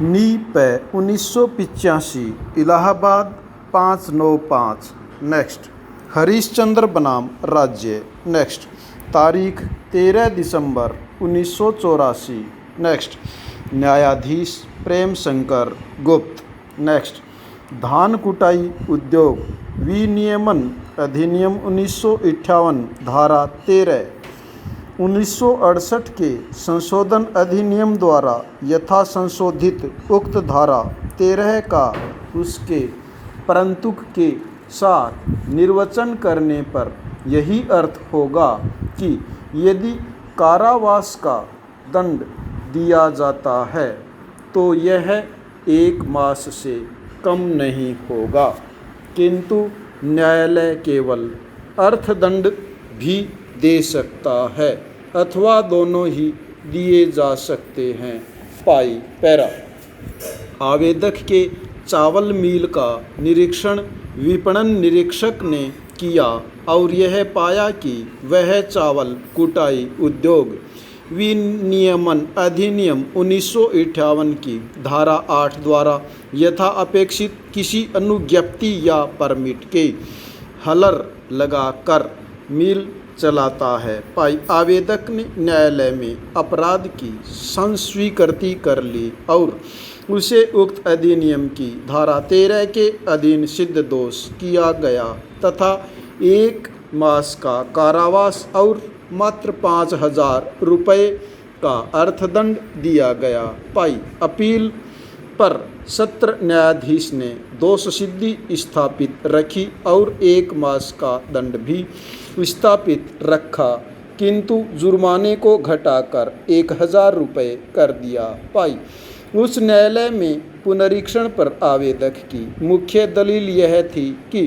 नी पे 1985 इलाहाबाद 595। नेक्स्ट हरिश्चंद्र बनाम राज्य। नेक्स्ट तारीख 13 दिसंबर 1984। नेक्स्ट न्यायाधीश प्रेम शंकर गुप्त। नेक्स्ट धान कुटाई उद्योग विनियमन अधिनियम 1958 धारा 13 1968 के संशोधन अधिनियम द्वारा यथा संशोधित उक्त धारा 13 का उसके परंतुक के साथ निर्वचन करने पर यही अर्थ होगा कि यदि कारावास का दंड दिया जाता है तो यह 1 मास से कम नहीं होगा, किंतु न्यायालय केवल अर्थदंड भी दे सकता है अथवा दोनों ही दिए जा सकते हैं। पाई पैरा आवेदक के चावल मिल का निरीक्षण विपणन निरीक्षक ने किया और यह पाया कि वह चावल कुटाई उद्योग विनियमन अधिनियम 1958 की धारा 8 द्वारा यथा अपेक्षित किसी अनुज्ञप्ति या परमिट के हलर लगाकर मिल चलाता है। पाई आवेदक ने न्यायालय में अपराध की संस्वीकृति कर ली और उसे उक्त अधिनियम की धारा 13 के अधीन सिद्ध दोष किया गया तथा 1 मास का कारावास और मात्र 5,000 रुपये का अर्थदंड दिया गया। पाई अपील पर सत्र न्यायाधीश ने दोष सिद्धि स्थापित रखी और 1 मास का दंड भी स्थापित रखा, किंतु जुर्माने को घटाकर 1,000 रुपये कर दिया। पाई उस न्यायालय में पुनरीक्षण पर आवेदक की मुख्य दलील यह थी कि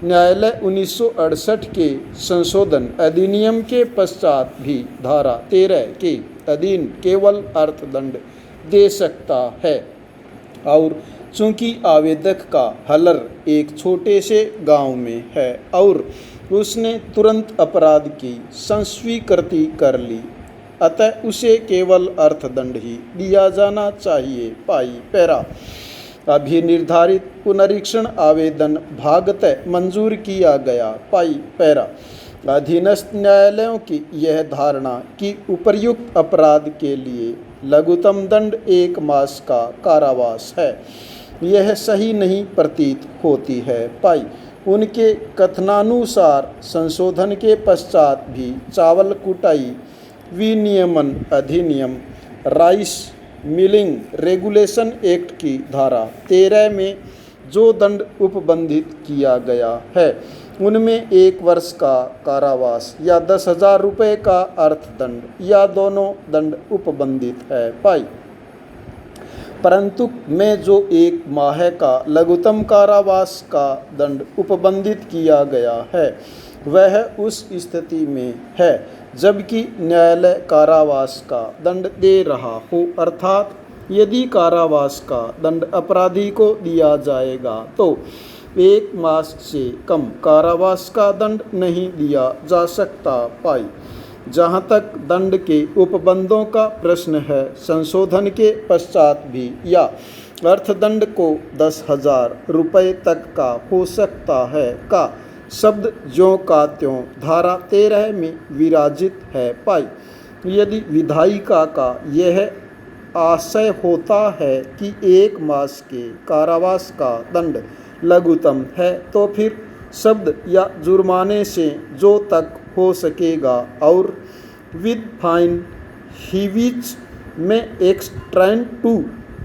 न्यायालय 1968 के संशोधन अधिनियम के पश्चात भी धारा 13 के अधीन केवल अर्थदंड दे सकता है और चूंकि आवेदक का हलर एक छोटे से गांव में है और उसने तुरंत अपराध की संस्वीकृति कर ली, अतः उसे केवल अर्थदंड ही दिया जाना चाहिए। पाई पैरा अभी निर्धारित पुनरीक्षण आवेदन भागतः मंजूर किया गया। पाई पैरा अधीनस्थ न्यायालयों की यह धारणा कि उपर्युक्त अपराध के लिए लघुतम दंड 1 मास का कारावास है, यह सही नहीं प्रतीत होती है। पाई उनके कथनानुसार संशोधन के पश्चात भी चावल कुटाई विनियमन अधिनियम राइस मिलिंग रेगुलेशन एक्ट की धारा 13 में जो दंड उपबंधित किया गया है उनमें 1 वर्ष का कारावास या 10,000 रुपये का अर्थदंड या दोनों दंड उपबंधित है। पाई परंतु में जो 1 माह का लघुतम कारावास का दंड उपबंधित किया गया है वह उस स्थिति में है जबकि न्यायालय कारावास का दंड दे रहा हो, अर्थात यदि कारावास का दंड अपराधी को दिया जाएगा तो 1 मास से कम कारावास का दंड नहीं दिया जा सकता। पाई जहाँ तक दंड के उपबंधों का प्रश्न है, संशोधन के पश्चात भी या अर्थदंड को 10,000 रुपये तक का हो सकता है का शब्द ज्यों का त्यों धारा 13 में विराजित है। पाई यदि विधायिका का यह आशय होता है कि 1 मास के कारावास का दंड लघुतम है तो फिर शब्द या जुर्माने से जो तक हो सकेगा और विद फाइन हीविच में एक्सटेंड टू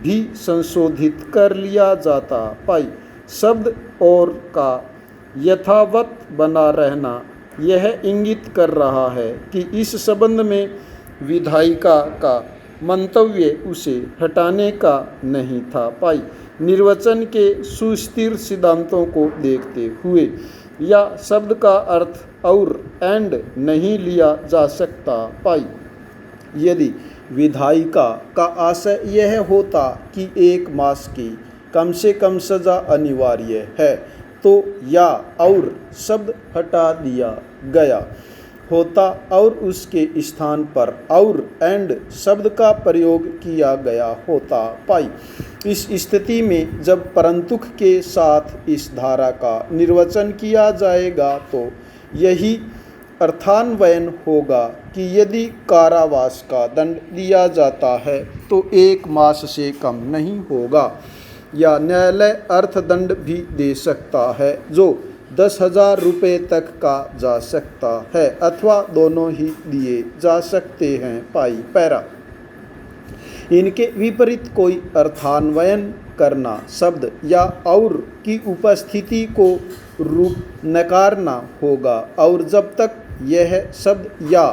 भी संशोधित कर लिया जाता। पाई शब्द और का यथावत बना रहना यह इंगित कर रहा है कि इस संबंध में विधायिका का मंतव्य उसे हटाने का नहीं था। पाई निर्वचन के सुस्थिर सिद्धांतों को देखते हुए या शब्द का अर्थ और एंड नहीं लिया जा सकता। पाई यदि विधायिका का आशय यह होता कि 1 मास की कम से कम सजा अनिवार्य है तो या और शब्द हटा दिया गया होता और उसके स्थान पर और एंड शब्द का प्रयोग किया गया होता। पाई इस स्थिति में जब परंतुक के साथ इस धारा का निर्वचन किया जाएगा तो यही अर्थान्वयन होगा कि यदि कारावास का दंड दिया जाता है तो 1 मास से कम नहीं होगा, या न्यायालय अर्थदंड भी दे सकता है जो 10,000 रुपये तक का जा सकता है, अथवा दोनों ही दिए जा सकते हैं। पाई पैरा। इनके विपरीत कोई अर्थान्वयन करना शब्द या और की उपस्थिति को रूप नकारना होगा, और जब तक यह शब्द या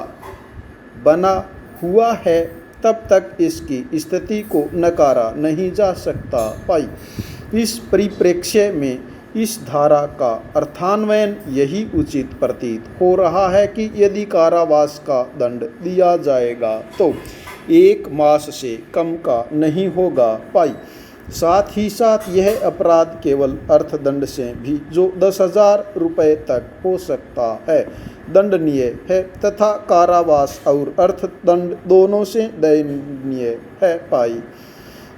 बना हुआ है तब तक इसकी स्थिति को नकारा नहीं जा सकता। पाई। इस परिप्रेक्ष्य में इस धारा का अर्थान्वयन यही उचित प्रतीत हो रहा है कि यदि कारावास का दंड दिया जाएगा तो 1 मास से कम का नहीं होगा। पाई। साथ ही साथ यह अपराध केवल अर्थदंड से भी जो 10,000 रुपये तक हो सकता है दंडनीय है, तथा कारावास और अर्थदंड दोनों से दंडनीय है। पाई।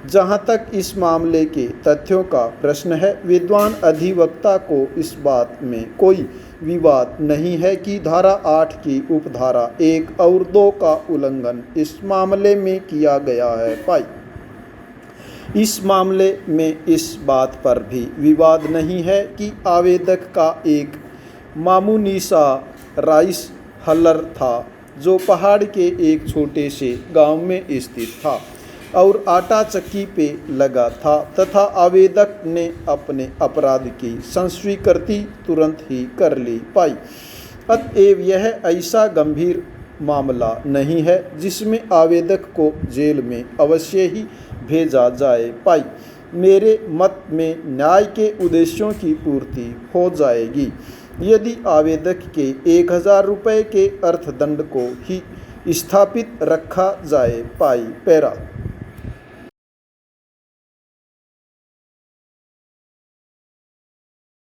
जहाँ तक इस मामले के तथ्यों का प्रश्न है, विद्वान अधिवक्ता को इस बात में कोई विवाद नहीं है कि धारा 8 की उपधारा 1 और 2 का उल्लंघन इस मामले में किया गया है। पाई। इस मामले में इस बात पर भी विवाद नहीं है कि आवेदक का एक मामूली सा राइस हलर था जो पहाड़ के एक छोटे से गांव में स्थित था और आटा चक्की पे लगा था, तथा आवेदक ने अपने अपराध की संस्वीकृति तुरंत ही कर ली। पाई। अतएव यह ऐसा गंभीर मामला नहीं है जिसमें आवेदक को जेल में अवश्य ही भेजा जाए। पाई। मेरे मत में न्याय के उद्देश्यों की पूर्ति हो जाएगी यदि आवेदक के 1,000 रुपये के अर्थदंड को ही स्थापित रखा जाए। पाई पैरा।